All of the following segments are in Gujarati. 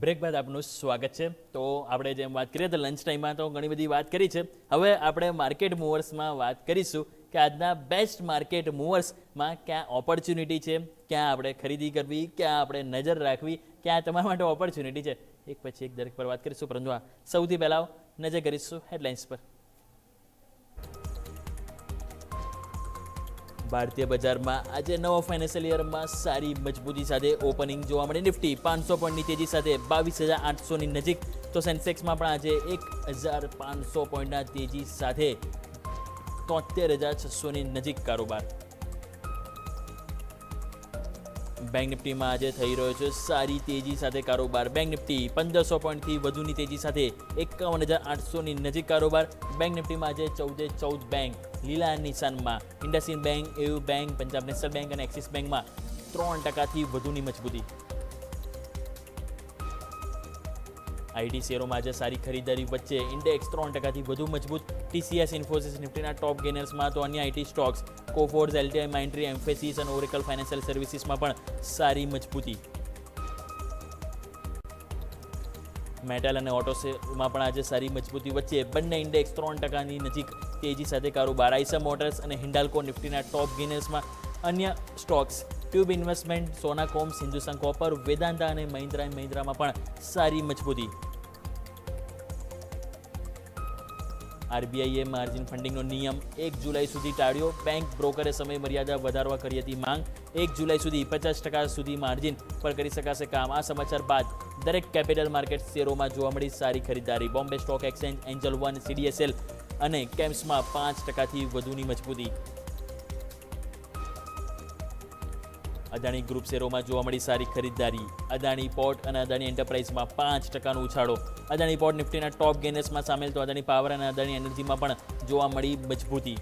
બ્રેક બાદ આપનું સ્વાગત છે। તો આપણે જેમ વાત કરીએ તો લંચ ટાઈમમાં તો ઘણી બધી વાત કરી છે। હવે આપણે માર્કેટ મૂવર્સમાં વાત કરીશું કે આજના બેસ્ટ માર્કેટ મૂવર્સમાં ક્યાં ઓપોર્ચ્યુનિટી છે, ક્યાં આપણે ખરીદી કરવી, ક્યાં આપણે નજર રાખવી, ક્યાં તમારા માટે ઓપોર્ચ્યુનિટી છે, એક પછી એક દરેક પર વાત કરીશું। પરંતુ આ સૌથી પહેલાં નજર કરીશું હેડલાઇન્સ પર। ભારતીય બજારમાં આજે નવા ફાઇનાન્શિયલ યરમાં સારી મજબૂતી સાથે ઓપનિંગ જોવા મળી। નિફ્ટી 500 પોઈન્ટની તેજી સાથે 22,800ની નજીક, તો સેન્સેક્સમાં પણ આજે 1,500 પોઈન્ટના તેજી સાથે 73,600ની નજીક કારોબાર। બેંક નિફ્ટીમાં આજે થઈ રહ્યો છે સારી તેજી સાથે કારોબાર। બેંક નિફ્ટી 1500 પોઈન્ટથી વધુની તેજી સાથે 51,800ની નજીક કારોબાર। બેંક નિફ્ટીમાં આજે 14 બેંક લીલા નિશાનમાં। IndusInd bank, AU bank, Punjab national bank અને એક્સિસ બેંકમાં 3% વધુની મજબૂતી। આઈટી શેરોમાં આજે સારી ખરીદારી વચ્ચે ઇન્ડેક્સ 3%થી વધુ મજબૂત। ટીસીએસ, ઇન્ફોસિસ નિફ્ટીના ટોપ ગેનર્સમાં, તો અન્ય IT Stokes કોફોર્સ, LTI, Mindtree, emphasis અને ઓરેકલ ફાઇનાન્શિયલ સર્વિસીસમાં પણ સારી મજબૂતી। મેટલ અને ઓટો શેરમાં પણ આજે સારી મજબૂતી વચ્ચે બંને ઇન્ડેક્સ 3%ની નજીક તેજી સાથે કારોબાર। આઈસર મોટર્સ અને હિન્ડાલ્કો નિફ્ટીના ટોપ ગેનર્સમાં, અન્ય સ્ટોક્સ ટ્યુબ ઇન્વેસ્ટમેન્ટ, સોનાકોમ્સ, હિન્દુસ્તાન કોપર, વેદાંતા અને મહિન્દ્રા એન્ડ મહિન્દ્રામાં પણ સારી મજબૂતી। આરબીઆઈએ માર્જિન ફંડિંગનો નિયમ 1 જુલાઈ સુધી ટાળ્યો। બેંક બ્રોકરે સમય મર્યાદા વધારવા કરી હતી માંગ। 1 જુલાઈ સુધી 50% સુધી માર્જિન પર કરી શકાશે કામ। આ સમાચાર બાદ દરેક કેપિટલ માર્કેટ શેરોમાં જોવા મળી સારી ખરીદારી। Bombay Stock Exchange, Angel One, CDSL અને કેમ્સમાં 5%થી વધુની મજબૂતી। અદાણી ગ્રુપ શેરોમાં જોવા મળી સારી ખરીદારી। અદાણી પોર્ટ અને અદાણી એન્ટરપ્રાઇઝમાં 5%નો ઉછાળો। અદાણી પોર્ટ નિફ્ટીના ટોપ ગેનર્સમાં સામેલ, તો અદાણી પાવર અને અદાણી એનર્જીમાં પણ જોવા મળી મજબૂતી।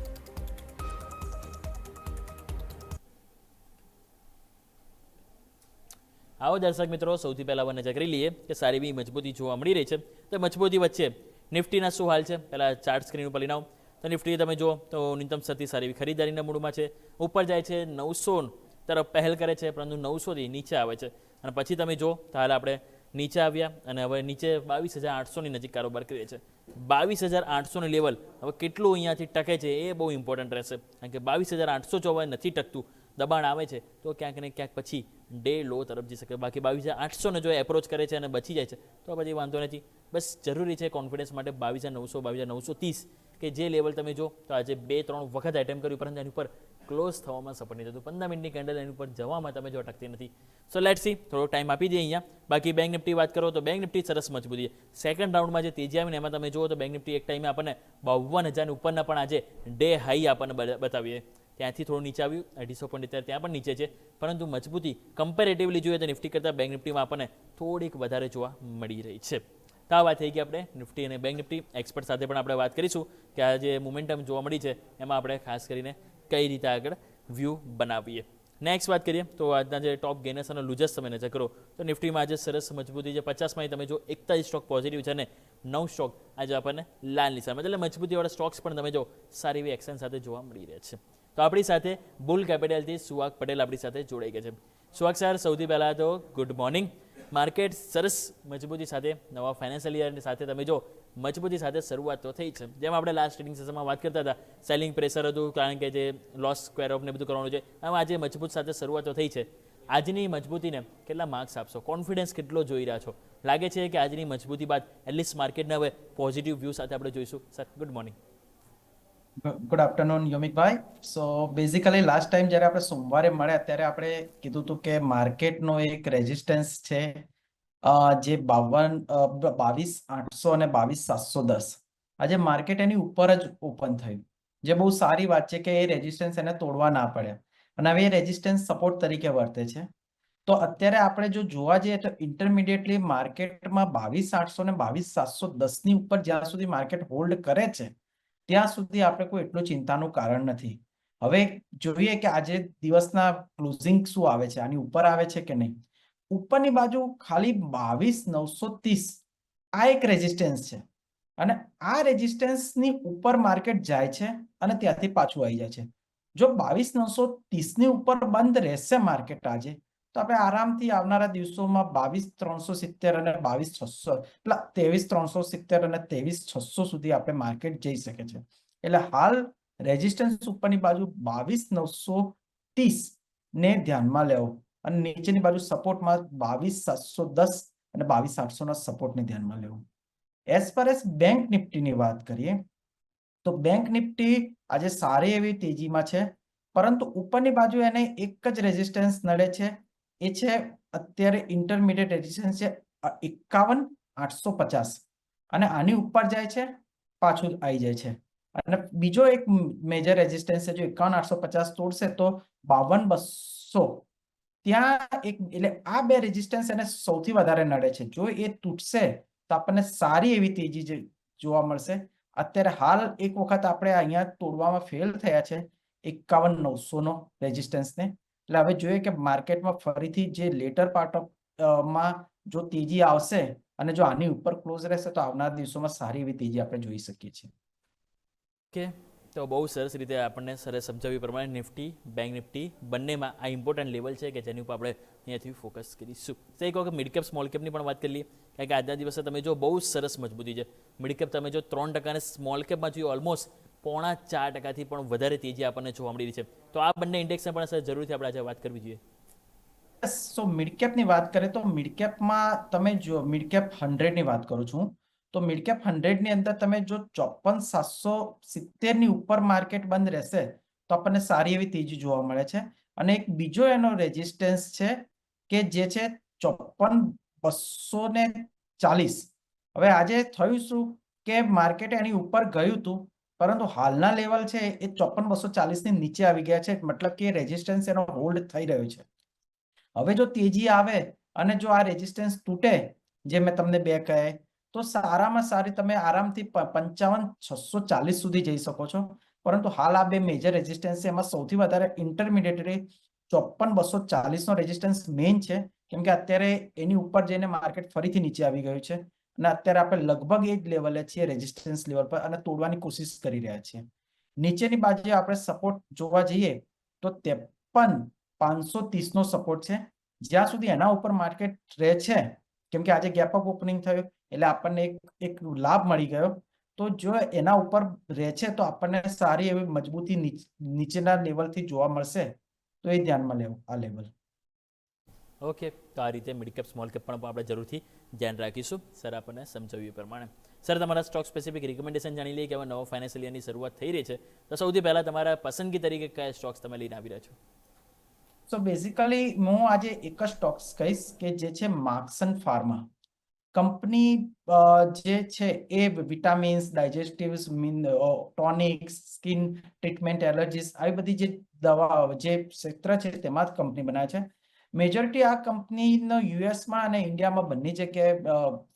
આવો દર્શક મિત્રો, સૌથી પહેલા નજર કરી લઈએ કે સારી એવી મજબૂતી જોવા મળી રહી છે। તો મજબૂતી વચ્ચે નિફ્ટીના શું હાલ છે, પહેલા ચાર્ટ સ્ક્રીન ઉપર લઈને આવો તો નિફ્ટી તમે જુઓ તો ન્યૂનતમ સ્તરથી સારી એવી ખરીદારીના મૂડમાં છે। ઉપર જાય છે 900 તરફ પહેલ કરે છે, પરંતુ 900થી નીચે આવે છે અને પછી તમે જો તો હાલ આપણે નીચે આવ્યા અને હવે નીચે 22,800ની નજીક કારોબાર કરીએ છીએ। 22,800ની લેવલ હવે કેટલું અહીંયાથી ટકે છે એ બહુ ઇમ્પોર્ટન્ટ રહેશે, કારણ કે 22,800 જો હવે નથી ટકતું, દબાણ આવે છે તો ક્યાંક ને ક્યાંક પછી ડે લો તરફ જઈ શકે। બાકી 22,800ને જો એપ્રોચ કરે છે અને બચી જાય છે તો પછી વાંધો નથી। બસ જરૂરી છે કોન્ફિડન્સ માટે 22,900, 22,930 કે જે લેવલ તમે જો તો આજે 2-3 વખત એટેમ્પ કર્યું, પરંતુ એની ઉપર ક્લોઝ થવામાં સફળ નહીં થતું। 15 મિનિટની કેન્ડલ એની ઉપર જવામાં તમે જો અટકતી નથી। સો લેટ્સ સી, થોડો ટાઈમ આપી દઈએ અહીંયા। બાકી બેંક નિફ્ટી વાત કરો તો બેંક નિફ્ટી સરસ મજબૂતી। સેકન્ડ રાઉન્ડમાં જે તેજી આવીને એમાં તમે જુઓ તો બેંક નિફ્ટી એક ટાઈમે આપણને 52,000 ઉપરના પણ આજે ડે હાઈ આપણને બતાવીએ, ત્યાંથી થોડું નીચે આવ્યું 250 પોઈન્ટ, ત્યાં પણ નીચે છે, પરંતુ મજબૂતી કમ્પેરેટિવલી જોઈએ તો નિફ્ટી કરતાં બેંક નિફ્ટીમાં આપણને થોડીક વધારે જોવા મળી રહી છે। તો આ વાત થઈ ગઈ આપણે નિફ્ટી અને બેંક નિફ્ટી। એક્સપર્ટ સાથે પણ આપણે વાત કરીશું કે આ જે મોમેન્ટમ જોવા મળી છે એમાં આપણે ખાસ કરીને કઈ રીતે આગળ વ્યૂ બનાવીએ। નેક્સ્ટ વાત કરીએ તો આજના જે ટોપ ગેનર્સ અને લૂઝર્સ તમે નજર કરો તો નિફ્ટીમાં આજે સરસ મજબૂતી છે। 50માં તમે જો 41 સ્ટોક પોઝિટિવ છે અને 9 સ્ટોક આજે આપણને લાલ નિશાનમાં, એટલે મજબૂતીવાળા સ્ટોક્સ પણ તમે જો સારી એવી એક્શન સાથે જોવા મળી રહ્યા છે। તો આપણી સાથે બુલ કેપિટલથી સુહાગ પટેલ આપણી સાથે જોડાઈ ગયા છે। સુહાગ સર, સૌથી પહેલાં તો ગુડ મોર્નિંગ। માર્કેટ સરસ મજબૂતી સાથે નવા ફાઇનાન્શિયલ યરની સાથે તમે જો મજબૂતી સાથે શરૂઆત તો થઈ છે। જેમ આપણે લાસ્ટ ટ્રેડિંગ સેશનમાં વાત કરતા હતા, સેલિંગ પ્રેશર હતું કારણ કે જે લોસ સ્ક્વેર ઓફ ને બધું કરવાનું છે, આમ આજે મજબૂત સાથે શરૂઆત તો થઈ છે। આજની મજબૂતીને કેટલા માર્ક્સ આપશો? કોન્ફિડન્સ કેટલો જોઈ રહ્યા છો? લાગે છે કે આજની મજબૂતી બાદ એટલીસ્ટ માર્કેટને હવે પોઝિટિવ વ્યૂ સાથે આપણે જોઈશું? Sir, good morning. Good afternoon યોમિકભાઈ। સો બેઝિકલી લાસ્ટ ટાઈમ જ્યારે આપણે સોમવારે મળ્યા ત્યારે આપણે કીધું હતું કે માર્કેટનો એક રેઝિસ્ટન્સ છે જે 22,800 અને 22,710। આજે માર્કેટ એની ઉપર જ ઓપન થયું, જે બહુ સારી વાત છે કે એ રેઝિસ્ટન્સ એને તોડવા ના પડ્યા અને હવે એ રેઝિસ્ટન્સ સપોર્ટ તરીકે વર્તે છે। તો અત્યારે આપણે જો જોવા જઈએ તો ઇન્ટરમીડિયેટલી માર્કેટમાં 22,800 ને 22,710ની ઉપર જ્યાં સુધી માર્કેટ હોલ્ડ કરે છે ત્યાં સુધી આપણે કોઈ એટલું ચિંતાનું કારણ નથી। હવે જોઈએ કે આજે દિવસના ક્લોઝિંગ શું આવે છે, આની ઉપર આવે છે કે નહીં। ઉપરની બાજુ ખાલી 22,930 આ એક રેઝિસ્ટન્સ છે અને આ રેઝિસ્ટન્સની ઉપર માર્કેટ જાય છે અને ત્યાંથી પાછું આવી જાય છે। જો 22,930ની ઉપર બંધ રહેશે માર્કેટ આજે, તો આપણે આરામથી આવનારા દિવસોમાં 22,370 અને 22,600 એટલે 23,370 અને 23,600 સુધી આપણે માર્કેટ જઈ શકે છે. એટલે હાલ રેઝિસ્ટન્સ ઉપરની બાજુ 22,930 ને ધ્યાનમાં લેવો અને નીચેની બાજુ સપોર્ટમાં 22,710 અને 22,800 ના સપોર્ટને ધ્યાનમાં લેવું. એઝ પર એઝ બેંક નિફ્ટીની વાત કરીએ તો બેંક નિફ્ટી આજે સારી એવી તેજીમાં છે, પરંતુ ઉપરની બાજુ એને એક જ રેઝિસ્ટન્સ નડે છે, એ છે અત્યારે ઇન્ટરમીડિયેટ રેઝિસ્ટન્સ છે 51,850 અને આની ઉપર જાય છે પાછું આવી જાય છે. અને બીજો એક મેજર રેઝિસ્ટન્સ છે, જો 51,850 તોડશે તો 52,200 ત્યાં એક, એટલે આ બે રેઝિસ્ટન્સ એને સૌથી વધારે નડે છે. જો એ તૂટશે તો આપણને સારી એવી તેજી જોવા મળશે. અત્યારે હાલ એક વખત આપણે અહીંયા તોડવામાં ફેલ થયા છે 51,900 નો રેઝિસ્ટન્સને. એટલે હવે જોઈએ કે માર્કેટમાં ફરીથી જે લેટર પાર્ટ ઓફ માં જો તેજી આવશે અને જો આની ઉપર ક્લોઝ રહેશે તો આવનારા દિવસોમાં સારી એવી તેજી આપણે જોઈ શકીએ છીએ. ઓકે, તો બહુ સરસ રીતે આપણને સરસ સમજાવ્યું પ્રમાણે નિફ્ટી, બેંક નિફ્ટી બંનેમાં આ ઇમ્પોર્ટન્ટ લેવલ છે કે જેની ઉપર આપણે અહીંયાથી ફોકસ કરીશું. તો એક વખત મિડ કેપ સ્મોલ કેપની પણ વાત કરી લઈએ, કારણ કે આજના દિવસે તમે જો બહુ સરસ મજબૂતી છે. મિડ કેપ તમે જો 3% અને સ્મોલ કેપમાં જોઈએ ઓલમોસ્ટ 0.5% પણ વધારે તેજી આપણને જોવા મળી રહી છે. તો આ બંને ઇન્ડેક્સને પણ સર જરૂરથી આપણે આજે વાત કરવી જોઈએ. સો મિડ કેપની વાત કરીએ તો મિડ કેપમાં તમે જો મિડ કેપ 100 ની વાત કરું છું તો મિડ કેપ 100 ની અંદર તમે જો 54,770 ની ઉપર માર્કેટ બંધ રહેશે તો આપણને સારી એવી તેજી જોવા મળે છે. અને એક બીજો એનો રેઝિસ્ટન્સ છે કે જે છે 54,240. હવે આજે થયું શું કે માર્કેટ એની ઉપર ગયું હતું, પરંતુ હાલના લેવલ છે એ 54,240 ની નીચે આવી ગયા છે, મતલબ કે રેઝિસ્ટન્સ એનો હોલ્ડ થઈ રહ્યો છે. હવે જો તેજી આવે અને જો આ રેઝિસ્ટન્સ તૂટે, જે મેં તમને બે કહે, તો સારામાં સારી તમે આરામથી 55,640 સુધી જઈ શકો છો. પરંતુ હાલ આ બે મેજર રેઝિસ્ટન્સ છે, એમાં સૌથી વધારે ઇન્ટરમીડિયેટરી 54,240 નો રેઝિસ્ટન્સ મેઇન છે, કેમ કે અત્યારે એની ઉપર જઈને માર્કેટ ફરીથી નીચે આવી ગયું છે અને અત્યારે આપણે લગભગ એ જ લેવલે છીએ રેઝિસ્ટન્સ લેવલ પર અને તોડવાની કોશિશ કરી રહ્યા છીએ. નીચેની બાજુએ આપણે સપોર્ટ જોવા જઈએ તો 53,530 નો સપોર્ટ છે. જ્યાં સુધી એના ઉપર માર્કેટ રહે છે, કેમ કે આજે ગેપ અપ ઓપનિંગ થયું એટલે આપણને એક લાભ મળી ગયો, તો જો એના ઉપર રહે છે તો આપણને સારી એવી મજબૂતી નીચેના લેવલથી જોવા મળશે, તો એ ધ્યાનમાં લેવું આ લેવલ. ઓકે, તો આ રીતે મિડ કેપ સ્મોલ કેપ પણ આપણે જરૂરથી ધ્યાન રાખીશું. સર આપણને સમજાવ્યું એ પ્રમાણે. સર તમારા સ્ટોક સ્પેસિફિક રિકમેન્ડેશન જાણી લઈએ કે હવે નવો ફાઇનાન્શિયલ યરની શરૂઆત થઈ રહી છે, તો સૌથી પહેલાં તમારા પસંદગી તરીકે કયા સ્ટોક્સ તમે લઈને આવી રહ્યા છો? સો બેઝિકલી હું આજે એક જ સ્ટોક્સ કહીશ કે જે છે માર્ક્સન ફાર્મા કંપની. જે છે એ વિટામિન્સ, ડાયજેસ્ટિવ્સ, ટોનિક્સ, સ્કિન ટ્રીટમેન્ટ, એલર્જીસ આવી બધી જે દવા જે ક્ષેત્ર છે તેમાં જ કંપની બનાવે છે. મેજોરિટી આ કંપનીનો યુએસમાં અને ઇન્ડિયામાં બંને જગ્યાએ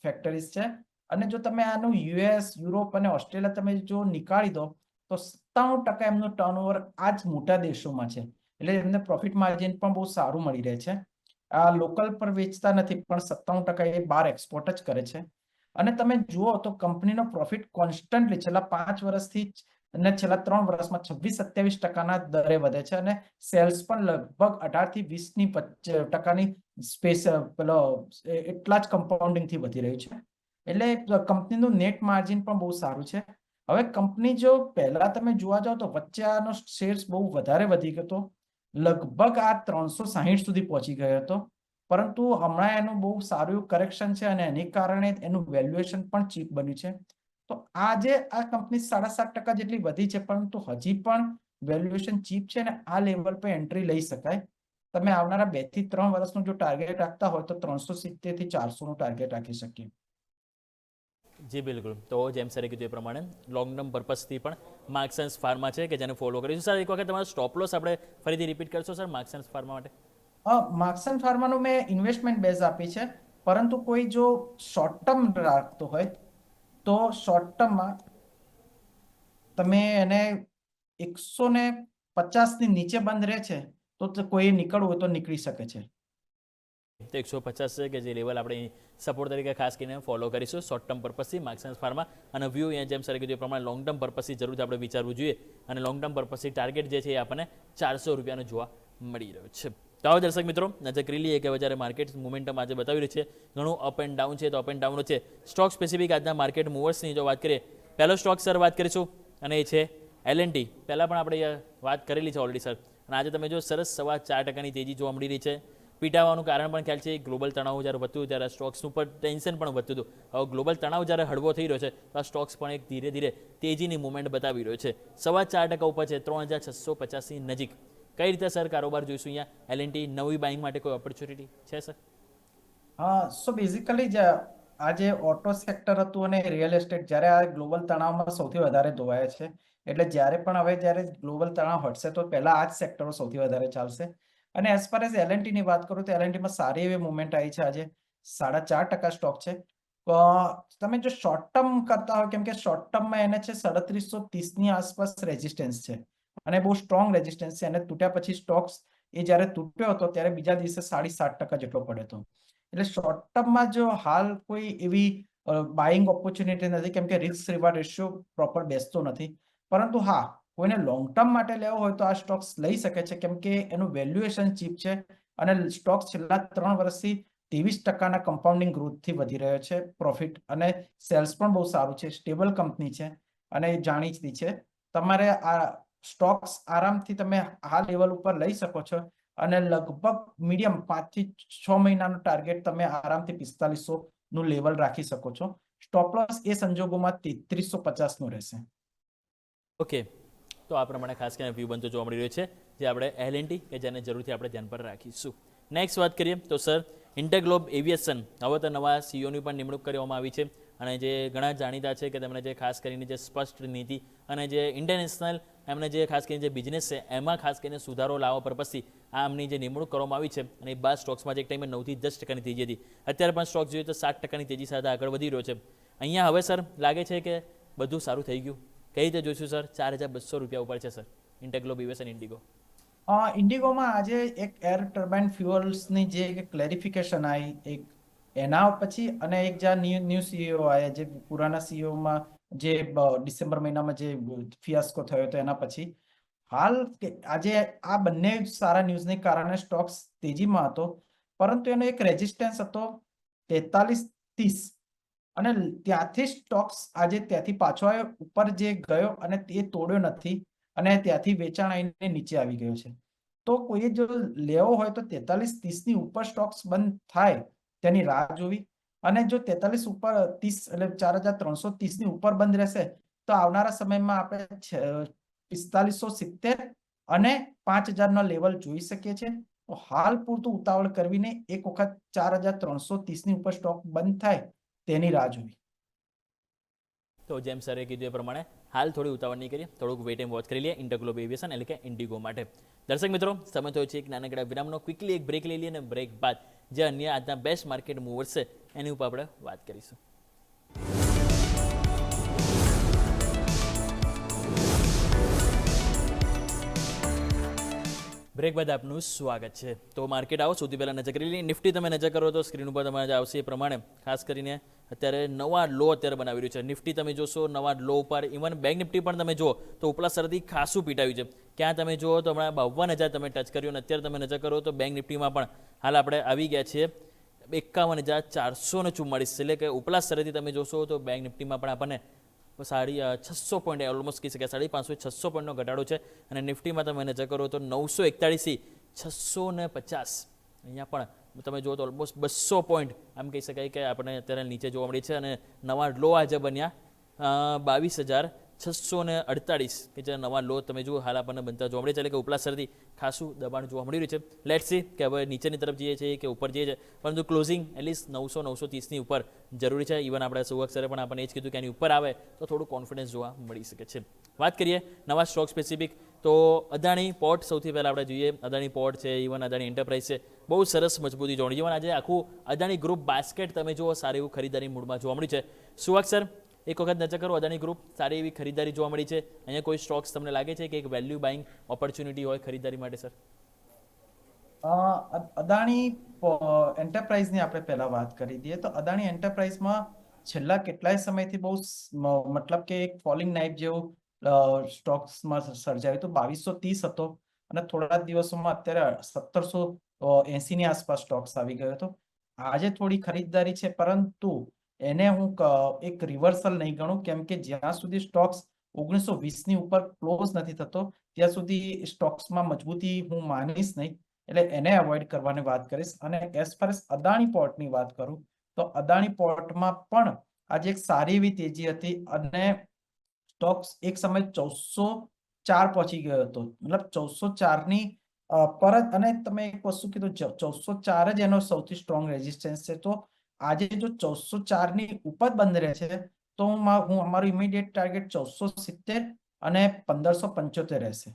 ફેક્ટરીઝ છે. અને જો તમે આનું યુએસ, યુરોપ અને ઓસ્ટ્રેલિયા તમે જો નીકાળી દો તો 97% એમનું ટર્નઓવર આ જ મોટા દેશોમાં છે. એટલે એમને પ્રોફિટ માર્જિન પણ બહુ સારું મળી રહે છે. આ લોકલ પર વેચતા નથી, પણ 97% એ બહાર એક્સપોર્ટ જ કરે છે. અને તમે જુઓ તો કંપનીનો પ્રોફિટ કોન્સ્ટન્ટલી છેલ્લા 5 વર્ષથી અને છેલ્લા 3 વર્ષમાં 26-27% દરે વધે છે અને સેલ્સ પણ લગભગ 18-20% સ્પેસ એટલા જ કમ્પાઉન્ડિંગથી વધી રહ્યું છે. એટલે કંપનીનું નેટ માર્જિન પણ બહુ સારું છે. હવે કંપની જો પહેલા તમે જોવા જાઓ તો વચ્ચે આનો શેર્સ બહુ વધારે વધી ગયો હતો, લગભગ આ 360 સુધી પહોંચી ગયો હતો, પરંતુ હમણાં એનું બહુ સારું કરેક્શન છે અને એની કારણે એનું વેલ્યુએશન પણ ચીપ બન્યું છે. તો આજે આ કંપની 7.5% જેટલી વધી છે, પરંતુ હજી પણ વેલ્યુએશન ચીપ છે અને આ લેવલ પર એન્ટ્રી લઈ શકાય. તમે આવનારા 2 થી 3 વર્ષનું જો ટાર્ગેટ રાખતા હોય તો 370 થી 400 નું ટાર્ગેટ રાખી શકીએ. જી બિલકુલ. તો જેમ સરે કીધું એ પ્રમાણે લોંગ ટર્મ પર્પઝથી પણ માર્ક્સન્સ ફાર્મા છે કે જેને ફોલો કરીશું. સર એક વખત તમારો સ્ટોપ લોસ આપણે ફરીથી રિપીટ કરશો સર માર્ક્સન્સ ફાર્મા માટે? માર્ક્સન ફાર્માનું મેં ઇન્વેસ્ટમેન્ટ બેઝ આપી છે, પરંતુ કોઈ જો શોર્ટ ટર્મ રાખતો હોય તો શોર્ટ ટર્મમાં તમે એને 150 ની નીચે બંધ રહે છે તો કોઈ નીકળવું હોય તો નીકળી શકે છે. તો 150 છે કે જે લેવલ આપણે સપોર્ટ તરીકે ખાસ કરીને ફોલો કરીશું શોર્ટ ટર્મ પર્પઝથી માર્ક્સન્સ ફાર્મા. અને વ્યૂ અહીંયા જેમ સર કીધું એ પ્રમાણે લોંગ ટર્મ પર્પઝથી જરૂરથી આપણે વિચારવું જોઈએ અને લોંગ ટર્મ પર્પઝથી ટાર્ગેટ જે છે એ આપણને 400 રૂપિયાનો જોવા મળી રહ્યો છે. તો આવો દર્શક મિત્રો નજર કરી લઈએ કે જ્યારે માર્કેટ મોમેન્ટમ આજે બતાવી રહ્યું છે ઘણું અપ એન્ડ ડાઉન છે. તો અપ એન્ડ ડાઉન છે સ્ટોક સ્પેસિફિક આજના માર્કેટ મૂવર્સની જો વાત કરીએ, પહેલો સ્ટોક સર વાત કરીશું અને એ છે L&T. પહેલાં પણ આપણે વાત કરેલી છે ઓલરેડી સર, અને આજે તમે જો સરસ 4.25% તેજી જોવા મળી રહી છે. પીટાવાનું કારણ પણ ખ્યાલ છે ગ્લોબલ તણાવ જ્યારે વધતું ત્યારે સ્ટોક્સ ઉપર ટેન્શન પણ વધતું હતું. હવે ગ્લોબલ તણાવ જ્યારે હળવો થઈ રહ્યો છે તો આ સ્ટોક્સ પણ એક ધીરે ધીરે તેજીની મુવમેન્ટ બતાવી રહ્યો છે. 4.25% ઉપર છે, 3650 નજીક. કઈ રીતે સર કારોબાર જોઈશું અહીંયા L&T નવી બાઇંગ માટે કોઈ ઓપોર્ચ્યુનિટી છે સર? સો બેઝિકલી આ જે ઓટો સેક્ટર હતું અને રિયલ એસ્ટેટ જ્યારે આ ગ્લોબલ તણાવમાં સૌથી વધારે ધોવાયા છે, એટલે જ્યારે ગ્લોબલ તણાવ હટશે તો પહેલા આ જ સેક્ટરો સૌથી વધારે ચાલશે. અને એઝ ફાર એઝ L&T ની વાત કરું તો L&Tમાં સારી એવી મુવમેન્ટ આવી છે. આજે 4.5% સ્ટોક છે. તમે જો શોર્ટ ટર્મ કરતા હોય, કેમ કે શોર્ટ ટર્મમાં એને છે 3730 ની આસપાસ રેઝિસ્ટન્સ છે અને બહુ સ્ટ્રોંગ રેઝિસ્ટન્સ છે. અને તૂટ્યા પછી સ્ટોક્સ જ્યારે તૂટ્યો હતો ત્યારે બીજા દિવસે 7.5% જેટલો પડ્યો હતો. એટલે શોર્ટ ટર્મમાં જો હાલ કોઈ એવી બાઇંગ ઓપોર્ચ્યુનિટી નથી, કેમ કે રિસ્ક રિવોર્ડ રેશિયો પ્રોપર બેસતો નથી. પરંતુ હા, કોઈને લોંગ ટર્મ માટે લેવો હોય તો આ સ્ટોક્સ લઈ શકે છે, કેમ કે એનું વેલ્યુએશન ચીપ છે અને સ્ટોક્સ છેલ્લા 3 વર્ષથી 23% કમ્પાઉન્ડિંગ ગ્રોથથી વધી રહ્યો છે. પ્રોફિટ અને સેલ્સ પણ બહુ સારું છે. સ્ટેબલ કંપની છે અને જાણીતી છે. તમારે આ સ્ટોક્સ આરામથી તમે આ લેવલ ઉપર લઈ શકો છો અને લગભગ મીડિયમ 5 થી 6 મહિનાનો ટાર્ગેટ તમે આરામથી 4500 નું લેવલ રાખી શકો છો. સ્ટોપ લોસ એ સંજોગોમાં 3350 નું રહેશે. ઓકે, તો આ પ્રમાણે ખાસ કરીને વ્યૂ બનતો જોવા મળી રહ્યો છે જે આપણે L&T કે જેને જરૂરથી આપણે ધ્યાન પર રાખીશું. નેક્સ્ટ વાત કરીએ તો સર ઇન્ટરગ્લોબ એવિએશન, હવે તો નવા CEOની પણ નિમણૂક કરવામાં આવી છે અને જે ઘણા જાણીતા છે કે તેમણે જે ખાસ કરીને જે સ્પષ્ટ નીતિ અને જે ઇન્ટરનેશનલ એમને જે ખાસ કરીને જે બિઝનેસ છે એમાં ખાસ કરીને સુધારો લાવવા પર્પઝથી આ એમની જે નિમણૂક કરવામાં આવી છે. અને એ બાદ સ્ટોક્સમાં જે એક ટાઈમે 9 થી 10% તેજી હતી, અત્યારે પણ સ્ટોક જોઈએ તો 7% તેજી સાથે આગળ વધી રહ્યો છે. અહીંયા હવે સર લાગે છે કે બધું સારું થઈ ગયું. કઈ રીતે જોઈશું સર? 4200 રૂપિયા ઉપર છે સર ઇન્ટરગ્લોબ એવિએશન ઇન્ડિગો. ઇન્ડિગોમાં આજે એક એર ટર્બાઇન ફ્યુઅલ્સની જે ક્લેરિફિકેશન આવી એક એના પછી, અને એક જ્યાં ન્યૂ CEO આવ્યા, જે પુરાના CEOમાં જે ડિસેમ્બર મહિનામાં જે ફિયાસ્કો થયો હતો એના પછી હાલ આજે આ બંને સારા ન્યૂઝને કારણે સ્ટોક્સ તેજીમાં હતો. પરંતુ એનો એક રેઝિસ્ટન્સ હતો 4330 અને ત્યાંથી સ્ટોક્સ આજે ત્યાંથી પાછો આવ્યો, ઉપર જે ગયો અને તે તોડ્યો નથી અને ત્યાંથી વેચાણ આવીને નીચે આવી ગયો છે. તો કોઈએ જો લેવો હોય તો 4330 ની ઉપર સ્ટોક્સ બંધ થાય તેની રાહ જોવી. અને જો 43 ઉપર 30 એટલે 4330 ની ઉપર બંધ રહેશે તો આવનારા સમયમાં આપણે 4570 અને 5000 નો લેવલ જોઈ શકીએ છીએ. તો હાલ પૂરતું ઉતાવળ કરવીને એક વખત 4330 ની ઉપર સ્ટોક બંધ થાય તેની રાહ જોવી. તો જેમ સરે કીધું એ પ્રમાણે હાલ થોડી ઉતાવળ નહીં કરીએ, થોડુંક વેટ એન્ડ વોચ કરી લઈએ ઇન્ટરગ્લોબ એવિએશન એટલે કે ઇન્ડિગો માટે. દર્શક મિત્રો, સમય થયો છે એક નાનકડા વિરામનો. ક્વિકલી એક બ્રેક લઈ લઈએ અને બ્રેક બાદ જે અન્ય આજના બેસ્ટ માર્કેટ મૂવર્સ છે એની ઉપર આપણે વાત કરીશું. બ્રેક બાદ આપનું સ્વાગત છે. તો માર્કેટ આવો, સૌથી પહેલાં નજર કરી લઈએ. નિફ્ટી તમે નજર કરો તો સ્ક્રીન ઉપર તમારે આવશે એ પ્રમાણે ખાસ કરીને અત્યારે નવા લો અત્યારે બનાવી રહ્યું છે. નિફ્ટી તમે જોશો નવા લો ઉપર, ઇવન બેંક નિફ્ટી પણ તમે જુઓ તો ઉપલા સ્તરથી ખાસું પીટાવ્યું છે. ક્યાં તમે જુઓ તો હમણાં 52,000 તમે ટચ કર્યું અને અત્યારે તમે નજર કરો તો બેંક નિફ્ટીમાં પણ હાલ આપણે આવી ગયા છીએ 51,444. એટલે કે ઉપલા સ્તરેથી તમે જોશો તો બેંક નિફ્ટીમાં પણ આપણને 600 પોઈન્ટ ઓલમોસ્ટ કહી શકાય 550-600 પોઈન્ટનો ઘટાડો છે. અને નિફ્ટીમાં તમે નજર કરો તો 941 થી 650 અહીંયા પણ તમે જુઓ તો ઓલમોસ્ટ 200 પોઈન્ટ આમ કહી શકાય કે આપણે અત્યારે નીચે જોવા મળી છે. અને નવા લો આજે બન્યા 22,648 કે જે નવા લો તમે જુઓ હાલ આપણને બનતા જોવા મળે છે. એટલે કે ઉપલા સ્તરથી ખાસું દબાણ જોવા મળી રહ્યું છે. લેટ્સ સી કે હવે નીચેની તરફ જઈએ છીએ કે ઉપર જઈએ છીએ, પરંતુ ક્લોઝિંગ એટલીસ્ટ 900-930 ની ઉપર જરૂરી છે. ઇવન આપણે સુવક્ષરે પણ આપણને એ જ કીધું કે એની ઉપર આવે તો થોડું કોન્ફિડન્સ જોવા મળી શકે છે. વાત કરીએ નવા સ્ટોક સ્પેસિફિક તો અદાણી પોર્ટ સૌથી પહેલાં આપણે જોઈએ. અદાણી પોર્ટ છે, ઇવન અદાણી એન્ટરપ્રાઇઝ છે, બહુ સરસ મજબૂતી જોવા મળી. ઇવન આજે આખું અદાણી ગ્રુપ બાસ્કેટ તમે જુઓ સારી એવું ખરીદારી મૂડમાં જોવા મળ્યું છે. સુવક્ષર એક વખત નજર કરો, અદાણી ગ્રુપ સારી એવી ખરીદારી જોવા મળી છે. અહીંયા કોઈ સ્ટોક્સ તમને લાગે છે કે એક વેલ્યુ બાઇંગ ઓપોર્ચ્યુનિટી હોય ખરીદારી માટે સર? અદાણી એન્ટરપ્રાઇઝની આપણે પહેલા વાત કરી દઈએ તો અદાણી એન્ટરપ્રાઇઝમાં છેલ્લા કેટલાય સમયથી બહુ મતલબ કે એક ફોલિંગ નાઇફ જેવું સ્ટોક્સમાં સર્જાયું હતું. 2230 હતો અને થોડા દિવસોમાં અત્યારે 1700 80ની આસપાસ સ્ટોક્સ આવી ગયો હતો. આજે થોડી ખરીદદારી છે, પરંતુ એને હું એક રિવર્સલ નહીં ગણું, કેમ કે જ્યાં સુધી સ્ટોક્સ 1920ની ઉપર ક્લોઝ નથી થતો ત્યાં સુધી સ્ટોક્સમાં મજબૂતી હું માનીશ નહીં. એટલે એને અવોઇડ કરવાની વાત કરીશ. અને એઝ ફાર એઝ અદાણી પોર્ટની વાત કરું તો અદાણી પોર્ટમાં પણ આજે એક સારી એવી તેજી હતી અને સ્ટોક્સ એક સમય 1404 પહોંચી ગયો હતો. મતલબ 1404ની પર જ. અને તમે એક વસ્તુ કીધું 1404 જ એનો સૌથી સ્ટ્રોંગ રેઝિસ્ટન્સ છે. તો આજે જો 1404ની ઉપર બંધ રહે છે તો હું અમારું ઇમિડિયેટ ટાર્ગેટ 1470 અને 1575 રહેશે.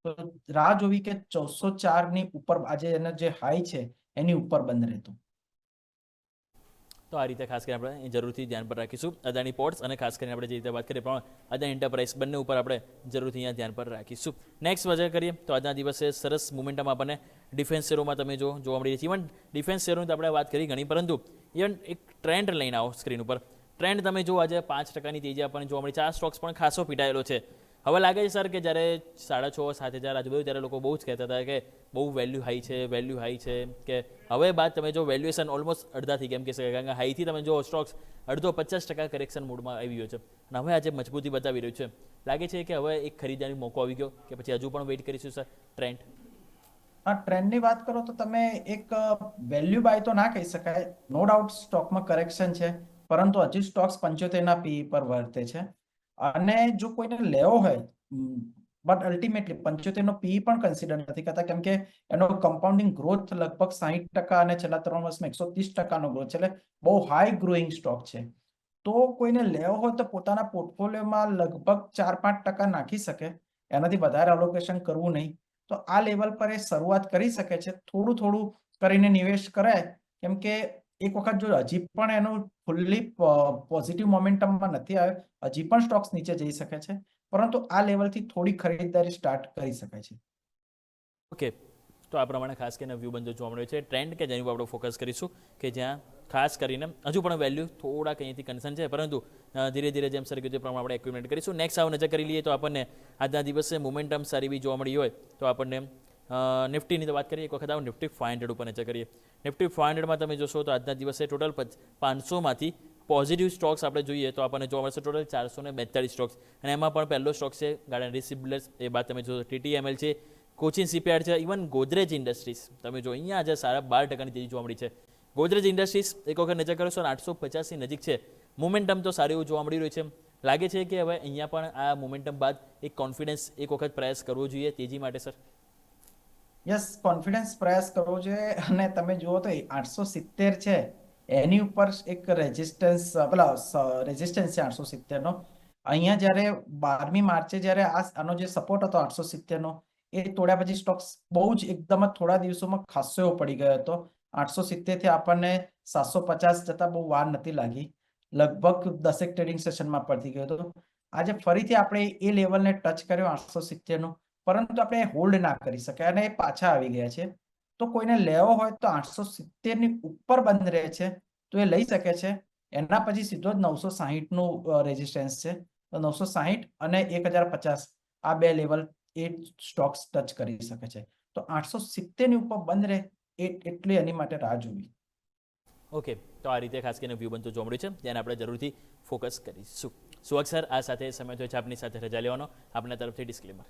તો રાહ જોવી કે 1404ની ઉપર આજે એનો જે હાઈ છે એની ઉપર બંધ રહેતો. તો આ રીતે ખાસ કરીને આપણે જરૂરથી ધ્યાન પર રાખીશું અદાણી પોર્ટ્સ અને ખાસ કરીને આપણે જે રીતે વાત કરીએ પણ અદાણી એન્ટરપ્રાઇઝ બંને ઉપર આપણે જરૂરથી અહીંયા ધ્યાન પર રાખીશું. નેક્સ્ટ વજહ કરીએ તો આજના દિવસે સરસ મોમેન્ટમ આપણને ડિફેન્સ શેરોમાં તમે જોવા મળી રહી છે. ઇવન ડિફેન્સ શેરોની તો આપણે વાત કરી ઘણી, પરંતુ ઇવન એક ટ્રેન્ડ લઈને આવો સ્ક્રીન ઉપર. ટ્રેન્ડ તમે જો આજે 5% તેજી આપણને જોવા મળી છે. આ સ્ટોક્સ પણ ખાસો પીટાયેલો છે. હવે લાગે છે સર કે જ્યારે 6,500-7,000 આજુબાજુ ત્યારે લોકો બહુ જ કહેતા હતા કે બહુ વેલ્યુ હાઈ છે કે હવે બાદ તમે જો વેલ્યુએશન ઓલમોસ્ટ અડધાથી કેમ કે કારણ કે હાઈથી તમે જો સ્ટોક્સ અડધો 50% કરેક્શન મોડમાં આવી ગયો છે અને હવે આજે મજબૂતી બતાવી રહ્યું છે. લાગે છે કે હવે એક ખરીદવાનો મોકો આવી ગયો કે પછી હજુ પણ વેઇટ કરીશું સર ટ્રેન્ડ? આ ટ્રેન્ડની વાત કરો તો તમે એક વેલ્યુ બાય તો ના કહી શકાય. નો ડાઉટ સ્ટોકમાં કરેક્શન છે, પરંતુ હજી સ્ટોક્સ 75ના પી પર વર્તે છે. અને જો કોઈને લેવો હોય, બટ અલ્ટિમેટલી 75નો પી પણ કન્સિડર નથી કરતા, કેમ કે એનો કમ્પાઉન્ડિંગ ગ્રોથ લગભગ 60% અને છેલ્લા 3 વર્ષમાં 130%નો ગ્રોથ છે. એટલે બહુ હાઈ ગ્રોઈંગ સ્ટોક છે. તો કોઈને લેવો હોય તો પોતાના પોર્ટફોલિયોમાં લગભગ 4-5% નાખી શકે, એનાથી વધારે અલોકેશન કરવું નહીં. તો આ લેવલ પર એ શરૂઆત કરી શકે છે, થોડું થોડું કરીને નિવેશ કરે. કેમ કે એક વખત જો હજી પણ એનું ફૂલ્લી પોઝિટિવ મોમેન્ટમમાં નથી આવ્યો, હજી પણ સ્ટોક્સ નીચે જઈ શકે છે, પરંતુ આ લેવલથી થોડી ખરીદદારી સ્ટાર્ટ કરી શકાય છે. ઓકે, તો આ પ્રમાણે ખાસ કરીને વ્યૂ બંધ જોવા મળ્યો છે. ટ્રેન્ડ કે જેની ઉપર આપણે ફોકસ કરીશું કે જ્યાં ખાસ કરીને હજુ પણ વેલ્યુ થોડાક અહીંયાથી કન્સર્ન છે, પરંતુ ધીરે ધીરે જેમ સર કીધું તે પ્રમાણે આપણે એક્યુમેન્ટ કરીશું. નેક્સ્ટ આવ નજર કરી લઈએ તો આપણને આજના દિવસે મોમેન્ટમ સારી એવી જોવા મળી હોય તો આપણને નિફ્ટીની તો વાત કરીએ. એક વખત આવો નિફ્ટી 500 ઉપર નજર કરીએ. નિફ્ટી 500માં તમે જોશો તો આજના દિવસે ટોટલ 500માંથી પોઝિટિવ સ્ટોક્સ આપણે જોઈએ તો આપણને જોવા મળશે ટોટલ 442 સ્ટોક્સ. અને એમાં પણ પહેલો સ્ટોક છે ગાર્ડન રિસિબ્યુલર્સ. એ બાદ તમે જો TTML છે, કોચિન શિપયાર્ડ છે, ઇવન ગોદરેજ ઇન્ડસ્ટ્રીઝ. તમે જો અહીંયા આજે 12% તેજી જોવા મળી છે. ગોદરેજ ઇન્ડસ્ટ્રીઝ એક વખત નજર કરો છો 850ની નજીક છે. મોમેન્ટમ તો સારું એવું જોવા મળી રહ્યું છે. લાગે છે કે હવે અહીંયા પણ આ મોમેન્ટમ બાદ એક કોન્ફિડન્સ એક વખત પ્રયાસ કરવો જોઈએ તેજી માટે સર? યસ, કોન્ફિડન્સ પ્રયાસ કરવો જોઈએ. અને તમે જુઓ તો 870 છે, એની ઉપર એક રેઝિસ્ટન્સ છે 870નો. અહીંયા જ્યારે 12મી માર્ચે જ્યારે આનો જે સપોર્ટ હતો 870નો, એ તોડ્યા પછી સ્ટોક્સ બહુ જ એકદમ જ થોડા દિવસોમાં ખાસો એવો પડી ગયો હતો. 870થી આપણને 750 જતા બહુ વાર નથી લાગી, લગભગ 10 ટ્રેડિંગ સેશનમાં પડતી ગયો હતો. આજે ફરીથી આપણે એ લેવલને ટચ કર્યો 870નો, પરંતુ આપણે હોલ્ડ ના કરી શક્યા અને એ પાછા આવી ગયા છે. તો કોઈને લેવો હોય તો 870ની ઉપર બંધ રહે છે તો એ લઈ શકે છે. એના પછી સીધો જ 960નું રેઝિસ્ટન્સ છે. તો 960 અને 1050 આ બે લેવલ એ સ્ટોક્સ ટચ કરી શકે છે. તો 870ની ઉપર બંધ રહે એટલી એની માટે રાહ જોવી. ઓકે, તો આ રીતે ખાસ કરીને વ્યૂ બનતો જોવા મળ્યું છે, તેને આપણે જરૂરથી ફોકસ કરીશું. સુહાગ સર, આ સાથે સમય થયો છે આપની સાથે રજા લેવાનો. આપના તરફથી ડિસ્ક્લેમર.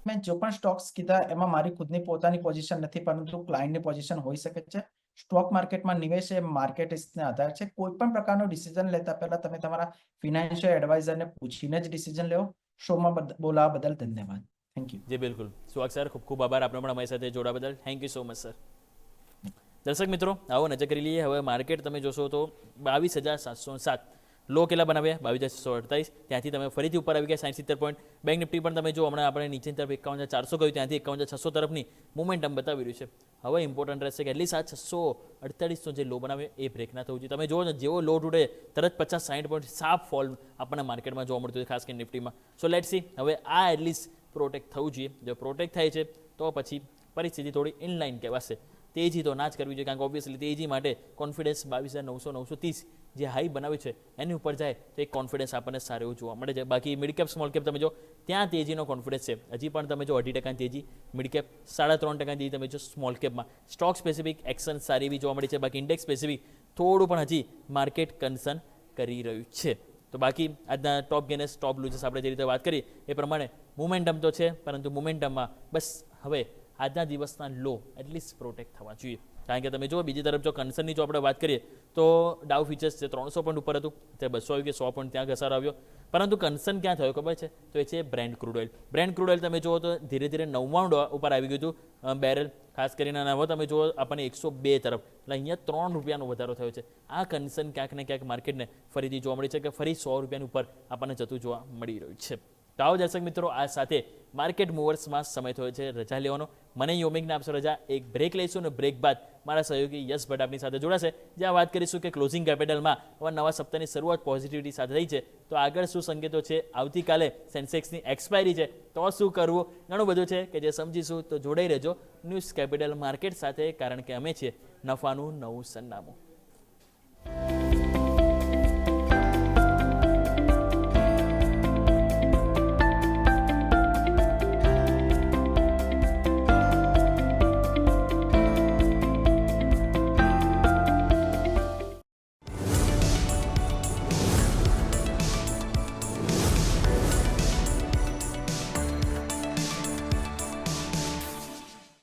મેં જો પણ સ્ટોક્સ કીધા એમાં મારી ખુદની પોતાની પોઝિશન નથી, પરંતુ ક્લાયન્ટની પોઝિશન હોઈ શકે છે. સ્ટોક માર્કેટમાં નિવેશ એ માર્કેટને આધાર છે. કોઈ પણ પ્રકારનો ડિસિઝન લેતા પહેલા તમે તમારા ફિનાન્શિયલ એડવાઇઝરને પૂછીને જ ડિસિઝન લેવો. શોમાં બોલાવવા બદલ ધન્યવાદ. Thank you. જી બિલકુલ. સુહાગ સર, ખૂબ ખૂબ આભાર આપનો પણ અમારી સાથે જોડા બદલ. Thank you so much sir. દર્શક મિત્રો, આવો નજર કરી લઈએ. હવે માર્કેટ તમે જોશો તો 22,707 લો કેટલા બનાવ્યા? 22,648. ત્યાંથી તમે ફરીથી ઉપર આવી ગયા 67 પોઈન્ટ. બેંક નિફ્ટી પણ તમે જો હમણાં આપણે નીચેની તરફ 51,400 ગયું, ત્યાંથી 51,600 તરફની મોમેન્ટમ બતાવી રહ્યું છે. હવે ઇમ્પોર્ટન્ટ રહેશે કે એટલીસ્ટ આ 648નો જે લો બનાવે એ બ્રેક ના થવું જોઈએ. તમે જુઓ ને, જેવો લો તૂટે તરત 50-60 પોઈન્ટ સાફ ફોલ આપણને માર્કેટમાં જોવા મળતું છે, ખાસ કરીને નિફ્ટીમાં. સો લેટ્સ સી હવે આ એટલીસ્ટ પ્રોટેક્ટ થવું જોઈએ. જો પ્રોટેક્ટ થાય છે તો પછી પરિસ્થિતિ થોડી ઇનલાઇન કહેવાશે. તેજી તો ના જ કરવી જોઈએ, કારણ કે ઓબ્વિયસલી તેજી માટે કોન્ફિડન્સ 22,900-930 જે હાઈ બનાવ્યું છે એની ઉપર જાય તો એક કોન્ફિડન્સ આપણને સારું એવું જોવા મળે છે. બાકી મિડ કેપ સ્મોલ કેપ તમે જો ત્યાં તેજીનો કોન્ફિડન્સ છે, હજી પણ તમે જો 2.5% તેજી મિડ કેપ, 3.5% તેજી તમે જો સ્મોલ કેપમાં. સ્ટોક સ્પેસિફિક એક્શન સારી એવી જોવા મળી છે. બાકી ઇન્ડેક્સ સ્પેસિફિક થોડું પણ હજી માર્કેટ કન્સર્ન કરી રહ્યું છે. તો બાકી આજના ટોપ ગેનર્સ ટોપ લૂઝર્સ આપણે જે રીતે વાત કરી એ પ્રમાણે મોમેન્ટમ તો છે, પરંતુ મોમેન્ટમમાં બસ હવે આજના દિવસના લો એટલીસ્ટ પ્રોટેક્ટ થવા જોઈએ. કારણ કે તમે જો બીજી તરફ જો કન્સર્નની જો આપણે વાત કરીએ તો ડાઉ ફીચર્સ છે 300 પોઈન્ટ ઉપર હતું, ત્યારે 200 આવી ગયું, 100 પોઈન્ટ ત્યાં ઘસારો આવ્યો. પરંતુ કન્સર્ન ક્યાં થયો ખબર છે? તો એ છે Brent crude oil. Brent crude oil તમે જુઓ તો ધીરે ધીરે $99 ઉપર આવી ગયું હતું બેરલ. ખાસ કરીને હવે તમે જુઓ આપણને 102 તરફ, એટલે અહીંયા ₹3 વધારો થયો છે. આ કન્સર્ન ક્યાંક ને ક્યાંક માર્કેટને ફરીથી જોવા મળી છે કે ફરી ₹100 ઉપર આપણને જતું જોવા મળી રહ્યું છે. તો આવો દર્શક મિત્રો, આ સાથે માર્કેટ મૂવર્સમાં સમય થયો છે રજા લેવાનો. મને યોમિકને આપશો રજા, એક બ્રેક લઈશું અને બ્રેક બાદ મારા સહયોગી યશ ભટ્ટ આપની સાથે જોડાશે, જ્યાં વાત કરીશું કે ક્લોઝિંગ કેપિટલમાં હવે નવા સપ્તાહની શરૂઆત પોઝિટિવિટી સાથે થઈ છે, તો આગળ શું સંકેતો છે, આવતીકાલે સેન્સેક્સની એક્સપાયરી છે તો શું કરવું, ઘણું બધું છે કે જે સમજીશું. તો જોડાઈ રહેજો ન્યૂઝ કેપિટલ માર્કેટ સાથે, કારણ કે અમે છીએ નફાનું નવું સરનામું.